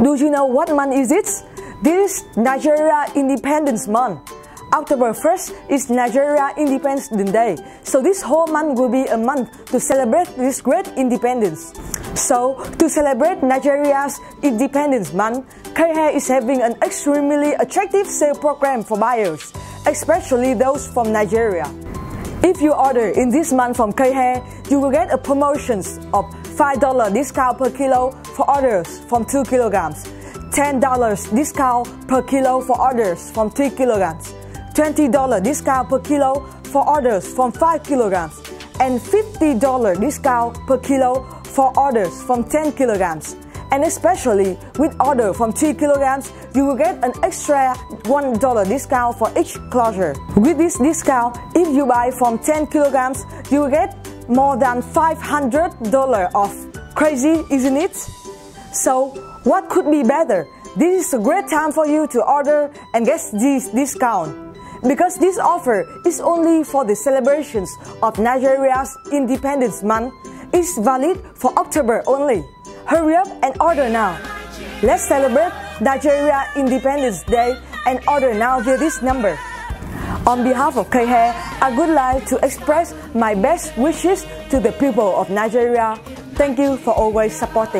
Do you know what month is it? This is Nigeria Independence Month. October 1st is Nigeria Independence Day, so this whole month will be a month to celebrate this great independence. So, to celebrate Nigeria's Independence Month, K-Hair is having an extremely attractive sale program for buyers, especially those from Nigeria. If you order in this month from K-Hair, you will get a promotion of $5 discount per kilo for orders from 2 kilograms, $10 discount per kilo for orders from 3 kilograms, $20 discount per kilo for orders from 5 kilograms, and $50 discount per kilo for orders from 10 kilograms. And especially with order from 3 kilograms, you will get an extra $1 discount for each closure. With this discount, if you buy from 10 kilograms, you will get more than $500 off. Crazy, isn't it? So, what could be better? This is a great time for you to order and get this discount. Because this offer is only for the celebrations of Nigeria's Independence Month. It's valid for October only. Hurry up and order now. Let's celebrate Nigeria Independence Day and order now via this number. On behalf of K-Hair, I would like to express my best wishes to the people of Nigeria. Thank you for always supporting.